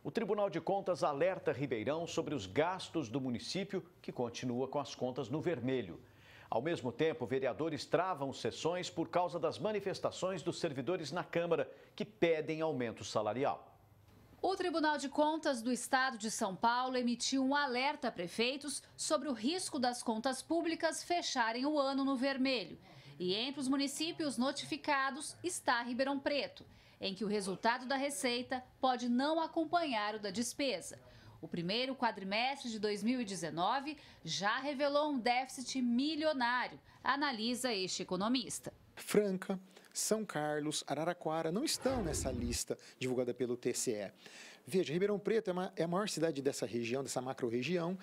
O Tribunal de Contas alerta Ribeirão sobre os gastos do município, que continua com as contas no vermelho. Ao mesmo tempo, vereadores travam sessões por causa das manifestações dos servidores na Câmara, que pedem aumento salarial. O Tribunal de Contas do Estado de São Paulo emitiu um alerta a prefeitos sobre o risco das contas públicas fecharem o ano no vermelho. E entre os municípios notificados está Ribeirão Preto, em que o resultado da receita pode não acompanhar o da despesa. O primeiro quadrimestre de 2019 já revelou um déficit milionário, analisa este economista. Franca, São Carlos, Araraquara não estão nessa lista divulgada pelo TCE. Veja, Ribeirão Preto é a maior cidade dessa região, dessa macro-região,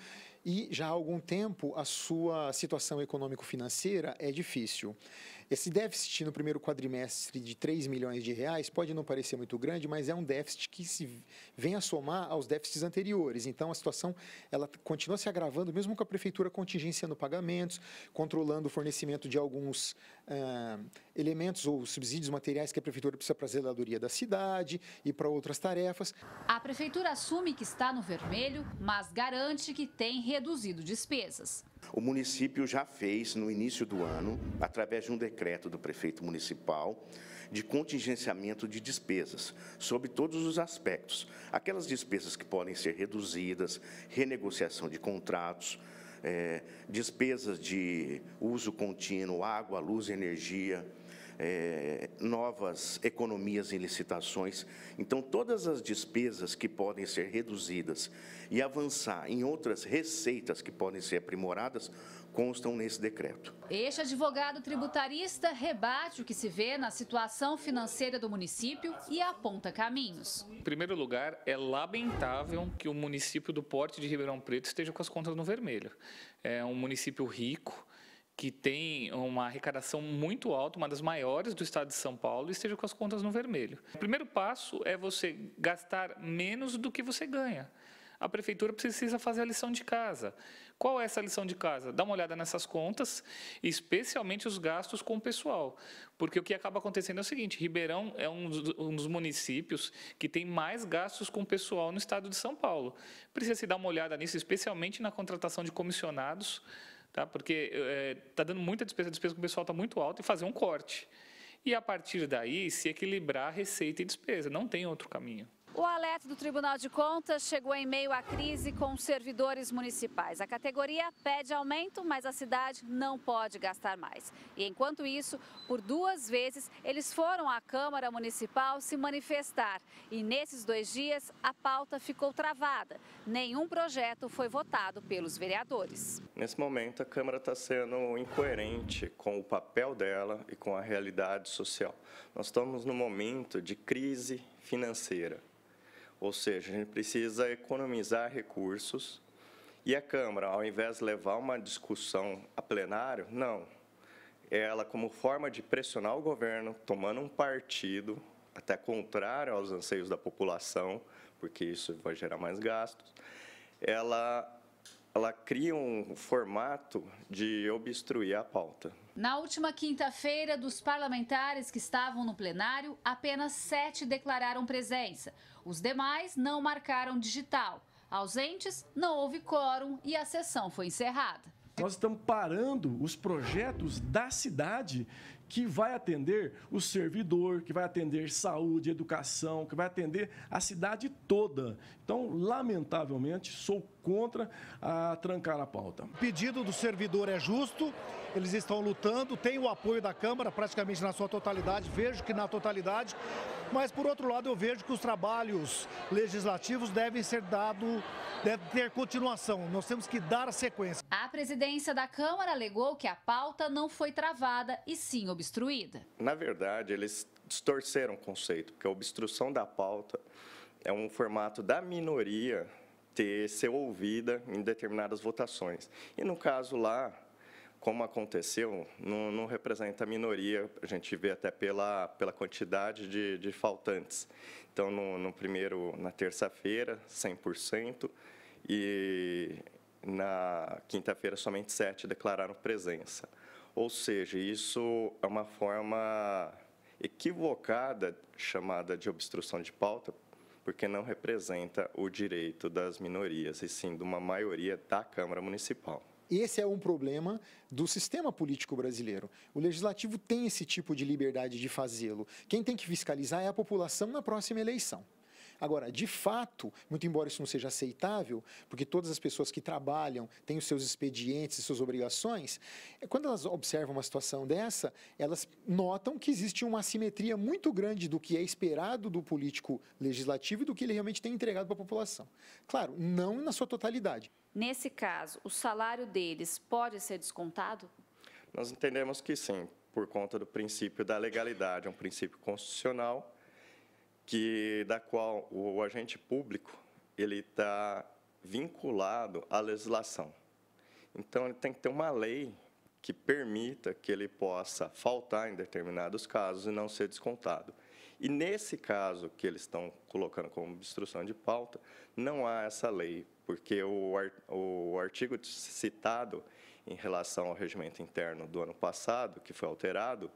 e já há algum tempo a sua situação econômico-financeira é difícil. Esse déficit no primeiro quadrimestre de 3 milhões de reais pode não parecer muito grande, mas é um déficit que se vem a somar aos déficits anteriores. Então, a situação ela continua se agravando, mesmo com a prefeitura contingenciando pagamentos, controlando o fornecimento de alguns elementos ou subsídios materiais que a prefeitura precisa para a zeladoria da cidade e para outras tarefas. A prefeitura assume que está no vermelho, mas garante que tem reduzido despesas. O município já fez, no início do ano, através de um decreto do prefeito municipal, de contingenciamento de despesas, sob todos os aspectos. Aquelas despesas que podem ser reduzidas, renegociação de contratos, despesas de uso contínuo, água, luz e energia, novas economias em licitações. Então, todas as despesas que podem ser reduzidas e avançar em outras receitas que podem ser aprimoradas, constam nesse decreto. Este advogado tributarista rebate o que se vê na situação financeira do município e aponta caminhos. Em primeiro lugar, é lamentável que o município do Porto de Ribeirão Preto esteja com as contas no vermelho. É um município rico, que tem uma arrecadação muito alta, uma das maiores do estado de São Paulo, e esteja com as contas no vermelho. O primeiro passo é você gastar menos do que você ganha. A prefeitura precisa fazer a lição de casa. Qual é essa lição de casa? Dá uma olhada nessas contas, especialmente os gastos com o pessoal. Porque o que acaba acontecendo é o seguinte, Ribeirão é um dos municípios que tem mais gastos com o pessoal no estado de São Paulo. Precisa se dar uma olhada nisso, especialmente na contratação de comissionados, tá? Porque está dando muita despesa com o pessoal está muito alta, e fazer um corte. E, a partir daí, se equilibrar receita e despesa. Não tem outro caminho. O alerta do Tribunal de Contas chegou em meio à crise com os servidores municipais. A categoria pede aumento, mas a cidade não pode gastar mais. E, enquanto isso, por 2 vezes, eles foram à Câmara Municipal se manifestar. E, nesses 2 dias, a pauta ficou travada. Nenhum projeto foi votado pelos vereadores. Nesse momento, a Câmara está sendo incoerente com o papel dela e com a realidade social. Nós estamos num momento de crise financeira. Ou seja, a gente precisa economizar recursos e a Câmara, ao invés de levar uma discussão a plenário, não. Ela, como forma de pressionar o governo, tomando um partido, até contrário aos anseios da população, porque isso vai gerar mais gastos, ela cria um formato de obstruir a pauta. Na última quinta-feira, dos parlamentares que estavam no plenário, apenas 7 declararam presença. Os demais não marcaram digital. Ausentes, não houve quórum e a sessão foi encerrada. Nós estamos parando os projetos da cidade que vai atender o servidor, que vai atender saúde, educação, que vai atender a cidade toda. Então, lamentavelmente, sou contra a trancar a pauta. O pedido do servidor é justo, eles estão lutando, tem o apoio da Câmara praticamente na sua totalidade, vejo que na totalidade, mas por outro lado eu vejo que os trabalhos legislativos devem ter continuação, nós temos que dar a sequência. A presidência da Câmara alegou que a pauta não foi travada e sim obstruída. Na verdade, eles distorceram o conceito, porque a obstrução da pauta é um formato da minoria ser ouvida em determinadas votações. E no caso lá, como aconteceu, não representa a minoria, a gente vê até pela quantidade de faltantes. Então, na terça-feira, 100%, e na quinta-feira, somente 7 declararam presença. Ou seja, isso é uma forma equivocada, chamada de obstrução de pauta, porque não representa o direito das minorias, e sim de uma maioria da Câmara Municipal. Esse é um problema do sistema político brasileiro. O legislativo tem esse tipo de liberdade de fazê-lo. Quem tem que fiscalizar é a população na próxima eleição. Agora, de fato, muito embora isso não seja aceitável, porque todas as pessoas que trabalham têm os seus expedientes e suas obrigações, quando elas observam uma situação dessa, elas notam que existe uma assimetria muito grande do que é esperado do político legislativo e do que ele realmente tem entregado para a população. Claro, não na sua totalidade. Nesse caso, o salário deles pode ser descontado? Nós entendemos que sim, por conta do princípio da legalidade, é um princípio constitucional, da qual o agente público ele está vinculado à legislação. Então, ele tem que ter uma lei que permita que ele possa faltar em determinados casos e não ser descontado. E nesse caso que eles estão colocando como obstrução de pauta, não há essa lei, porque o artigo citado em relação ao regimento interno do ano passado, que foi alterado,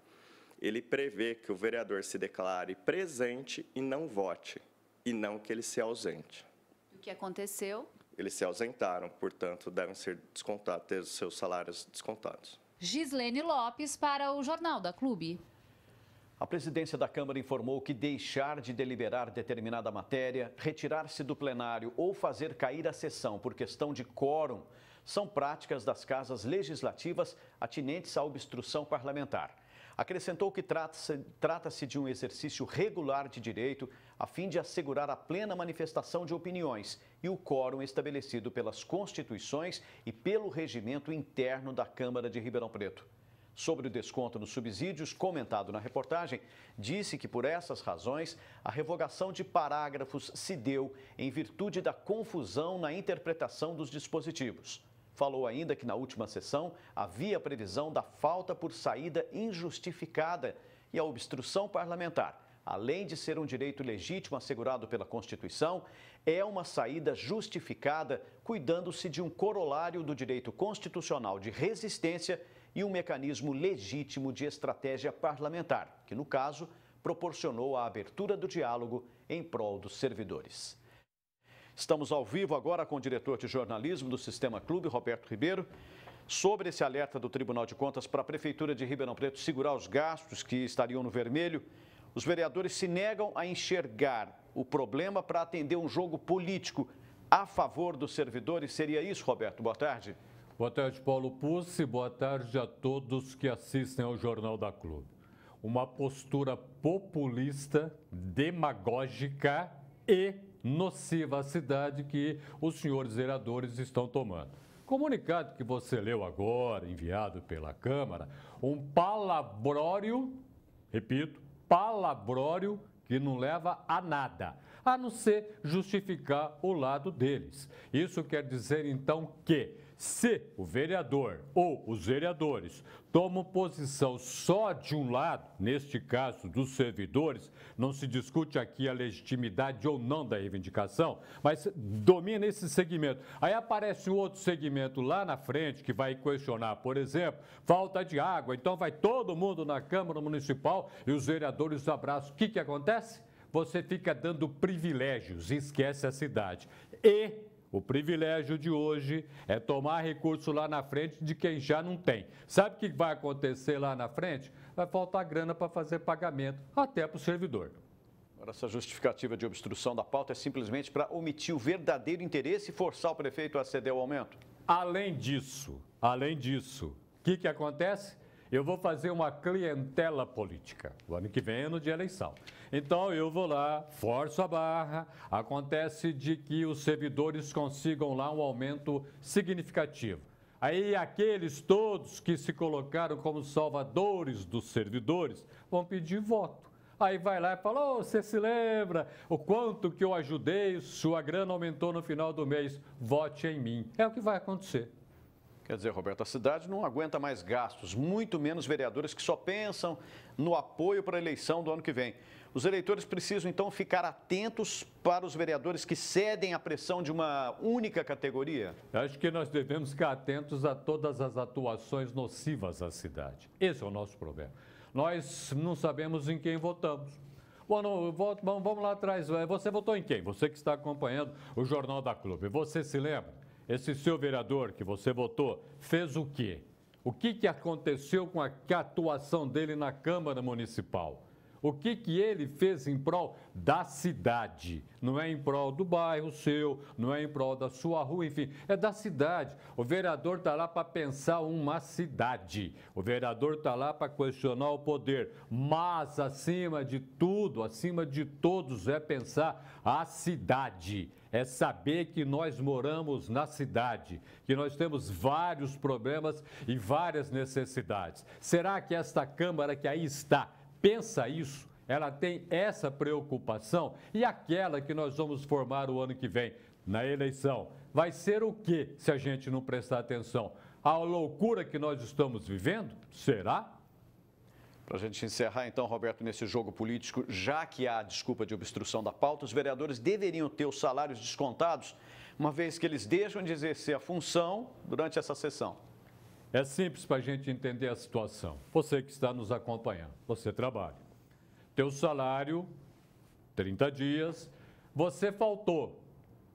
ele prevê que o vereador se declare presente e não vote, e não que ele se ausente. O que aconteceu? Eles se ausentaram, portanto, devem ser descontados, ter os seus salários descontados. Gislene Lopes para o Jornal da Clube. A presidência da Câmara informou que deixar de deliberar determinada matéria, retirar-se do plenário ou fazer cair a sessão por questão de quórum são práticas das casas legislativas atinentes à obstrução parlamentar. Acrescentou que trata-se de um exercício regular de direito a fim de assegurar a plena manifestação de opiniões e o quórum estabelecido pelas constituições e pelo regimento interno da Câmara de Ribeirão Preto. Sobre o desconto nos subsídios, comentado na reportagem, disse que por essas razões a revogação de parágrafos se deu em virtude da confusão na interpretação dos dispositivos. Falou ainda que na última sessão havia previsão da falta por saída injustificada e a obstrução parlamentar, além de ser um direito legítimo assegurado pela Constituição, é uma saída justificada, cuidando-se de um corolário do direito constitucional de resistência e um mecanismo legítimo de estratégia parlamentar, que, no caso, proporcionou a abertura do diálogo em prol dos servidores. Estamos ao vivo agora com o diretor de jornalismo do Sistema Clube, Roberto Ribeiro, sobre esse alerta do Tribunal de Contas para a Prefeitura de Ribeirão Preto segurar os gastos que estariam no vermelho. Os vereadores se negam a enxergar o problema para atender um jogo político a favor dos servidores. Seria isso, Roberto? Boa tarde. Boa tarde, Paulo Pucci. Boa tarde a todos que assistem ao Jornal da Clube. Uma postura populista, demagógica e nociva à cidade que os senhores vereadores estão tomando. Comunicado que você leu agora, enviado pela Câmara, um palabrório, repito, palabrório que não leva a nada, a não ser justificar o lado deles. Isso quer dizer, então, que se o vereador ou os vereadores tomam posição só de um lado, neste caso dos servidores, não se discute aqui a legitimidade ou não da reivindicação, mas domina esse segmento. Aí aparece um outro segmento lá na frente que vai questionar, por exemplo, falta de água, então vai todo mundo na Câmara Municipal e os vereadores abraçam. O que acontece? Você fica dando privilégios e esquece a cidade. E o privilégio de hoje é tomar recurso lá na frente de quem já não tem. Sabe o que vai acontecer lá na frente? Vai faltar grana para fazer pagamento, até para o servidor. Agora, essa justificativa de obstrução da pauta é simplesmente para omitir o verdadeiro interesse e forçar o prefeito a ceder ao aumento? Além disso, o que acontece? Eu vou fazer uma clientela política. O ano que vem é ano de eleição. Então, eu vou lá, forço a barra, acontece de que os servidores consigam lá um aumento significativo. Aí, aqueles todos que se colocaram como salvadores dos servidores vão pedir voto. Aí vai lá e fala, você se lembra o quanto que eu ajudei, sua grana aumentou no final do mês, vote em mim. É o que vai acontecer. Quer dizer, Roberto, a cidade não aguenta mais gastos, muito menos vereadores que só pensam no apoio para a eleição do ano que vem. Os eleitores precisam, então, ficar atentos para os vereadores que cedem à pressão de uma única categoria? Acho que nós devemos ficar atentos a todas as atuações nocivas à cidade. Esse é o nosso problema. Nós não sabemos em quem votamos. Vamos lá atrás. Você votou em quem? Você que está acompanhando o Jornal da Clube. Você se lembra? Esse seu vereador que você votou fez o quê? O que aconteceu com a atuação dele na Câmara Municipal? O que ele fez em prol da cidade? Não é em prol do bairro seu, não é em prol da sua rua, enfim, é da cidade. O vereador está lá para pensar uma cidade. O vereador está lá para questionar o poder. Mas, acima de tudo, acima de todos, é pensar a cidade. É saber que nós moramos na cidade, que nós temos vários problemas e várias necessidades. Será que esta Câmara que aí está pensa isso? Ela tem essa preocupação? E aquela que nós vamos formar o ano que vem, na eleição, vai ser o quê se a gente não prestar atenção? A loucura que nós estamos vivendo? Será? Para a gente encerrar, então, Roberto, nesse jogo político, já que há desculpa de obstrução da pauta, os vereadores deveriam ter os salários descontados, uma vez que eles deixam de exercer a função durante essa sessão. É simples para a gente entender a situação. Você que está nos acompanhando, você trabalha. Teu salário, 30 dias, você faltou,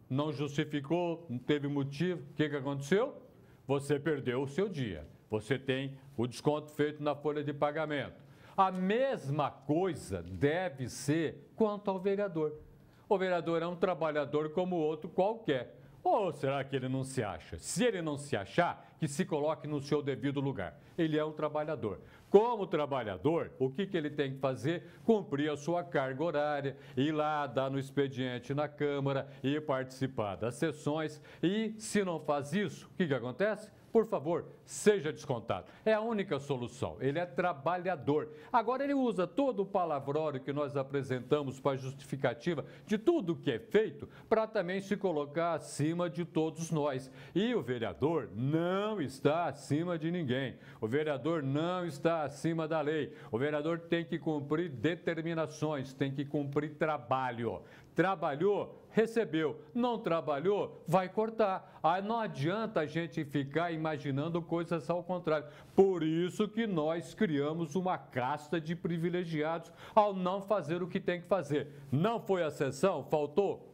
não justificou, não teve motivo, o que aconteceu? Você perdeu o seu dia. Você tem o desconto feito na folha de pagamento. A mesma coisa deve ser quanto ao vereador. O vereador é um trabalhador como outro qualquer. Ou será que ele não se acha? Se ele não se achar, que se coloque no seu devido lugar. Ele é um trabalhador. Como trabalhador, o que ele tem que fazer? Cumprir a sua carga horária, ir lá, dar no expediente na Câmara, ir participar das sessões. E se não faz isso, o que acontece? Por favor, seja descontado. É a única solução. Ele é trabalhador. Agora, ele usa todo o palavrório que nós apresentamos para justificativa de tudo que é feito para também se colocar acima de todos nós. E o vereador não está acima de ninguém. O vereador não está acima da lei. O vereador tem que cumprir determinações, tem que cumprir trabalho. Trabalhou, recebeu. Não trabalhou, vai cortar. Aí não adianta a gente ficar imaginando coisas ao contrário. Por isso que nós criamos uma casta de privilegiados ao não fazer o que tem que fazer. Não foi a sessão, faltou,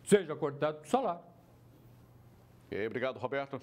seja cortado o salário. Obrigado, Roberto.